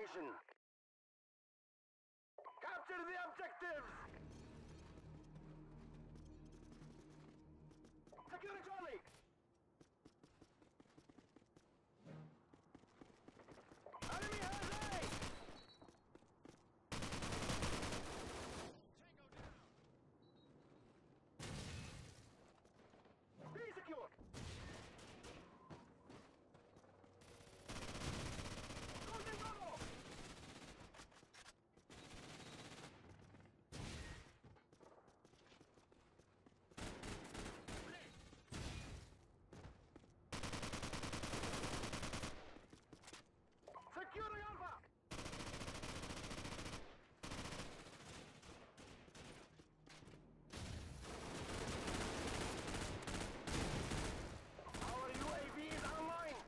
Domination. Capture the objectives. Secure Charlie. Enemy has A. Tango down. B secure. Securing Alpha! Our UAV is online!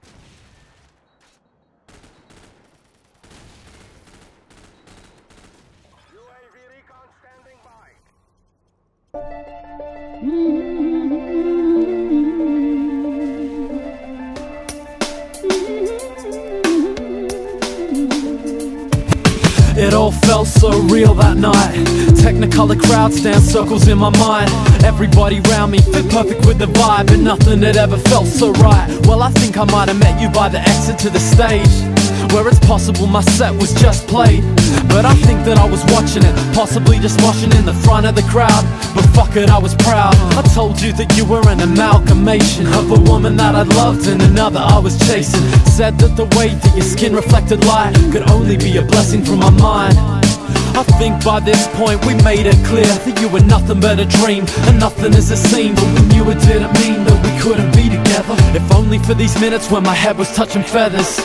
UAV recon standing by. It all felt so real that night. Technicolor crowds dance circles in my mind. Everybody round me fit perfect with the vibe, and nothing had ever felt so right. Well, I think I might have met you by the exit to the stage, where it's possible my set was just played. But I think that I was watching it, possibly just watching in the front of the crowd. But fuck it, I was proud. I told you that you were an amalgamation of a woman that I'd loved and another I was chasing. Said that the way that your skin reflected light could only be a blessing from my mind. I think by this point we made it clear that you were nothing but a dream, and nothing is a scene. But we knew it didn't mean that we couldn't be together, if only for these minutes when my head was touching feathers.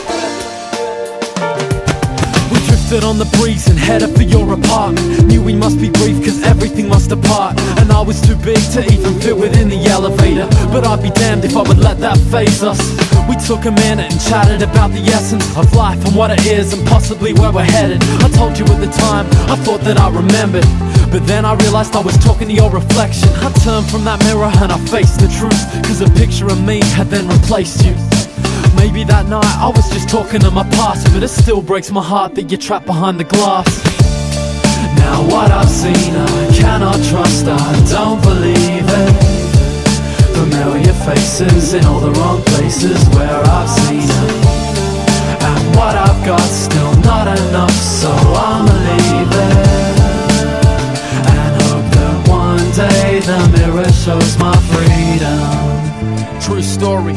We drifted on the breeze and headed for your apartment. Knew we must be brief cause everything must depart, and I was too big to even fit within the elevator. But I'd be damned if I would let that faze us. We took a minute and chatted about the essence of life and what it is and possibly where we're headed. I told you at the time, I thought that I remembered, but then I realized I was talking to your reflection. I turned from that mirror and I faced the truth, cause a picture of me had then replaced you. Maybe that night I was just talking to my past, but it still breaks my heart that you're trapped behind the glass. Now what I've seen I cannot trust, I don't believe it. Familiar faces in all the wrong places where I've seen her, and what I've got still not enough, so I'ma leave it and hope that one day the mirror shows my freedom. True story,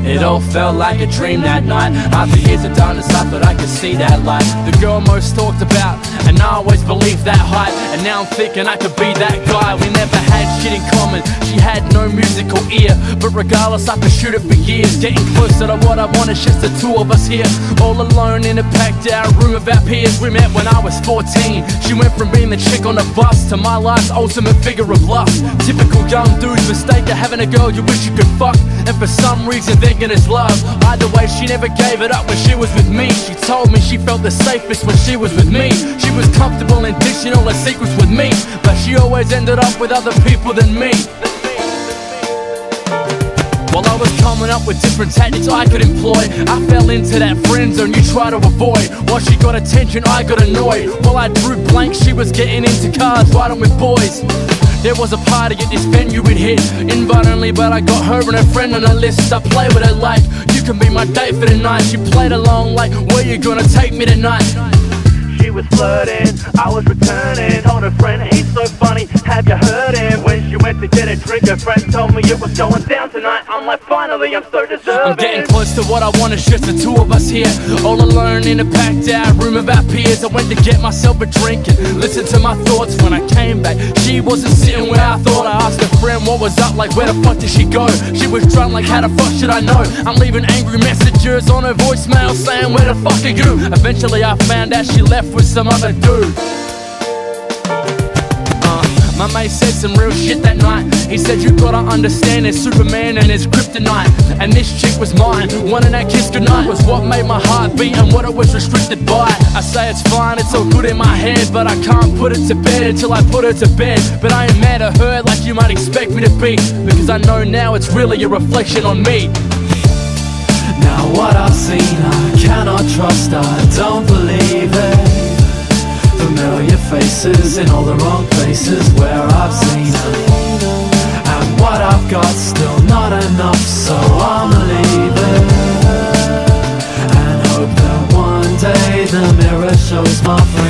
it all felt like a dream that night. After years of darkness I thought I could see that light, the girl most talked about, and I always believed that hype. And now I'm thinking I could be that guy. We never had shit in common, she had no musical ear, but regardless I pursued it for years. Getting closer to what I want, it's just the two of us here, all alone in a packed out room of our peers. We met when I was 14, she went from being the chick on the bus to my life's ultimate figure of lust. Typical young dude's mistake of having a girl you wish you could fuck, and for some reason thinking it's love. Either way, she never gave it up when she was with me. She told me she felt the safest when she was with me. She was comfortable in dishing all her secrets with me, but she always ended up with other people than me. While I was coming up with different tactics I could employ, I fell into that friend zone you try to avoid. While she got attention, I got annoyed. While I drew blank, she was getting into cars, riding with boys. There was a party at this venue we'd hit, invite only, but I got her and her friend on a list. I played with her like, you can be my date for the night. She played along like, where you gonna take me tonight? She was flirting, I was returning. Told her friend, he's so funny, have you heard him? When she went to get a drink, her friend told me it was going down tonight. I'm like, finally, I'm so deserving. I'm getting close to what I want, it's just the two of us here, all alone in a packed out room of our peers. I went to get myself a drink and listened to my thoughts. When I came back, she wasn't sitting where I thought. I asked her friend what was up, like where the fuck did she go? She was drunk, like how the fuck should I know? I'm leaving angry messages on her voicemail saying, where the fuck are you? Eventually I found out she left with some other dude. My mate said some real shit that night. He said you gotta understand there's Superman and there's kryptonite, and this chick was mine. Wanting that kiss goodnight was what made my heart beat and what it was restricted by. I say it's fine, it's all good in my head, but I can't put it to bed until I put her to bed. But I ain't mad at her like you might expect me to be, because I know now it's really a reflection on me. Now what I've seen I cannot trust, I don't believe it. Familiar faces in all the wrong places where I've seen her. And what I've got still not enough, so I'ma leave it and hope that one day the mirror shows my face.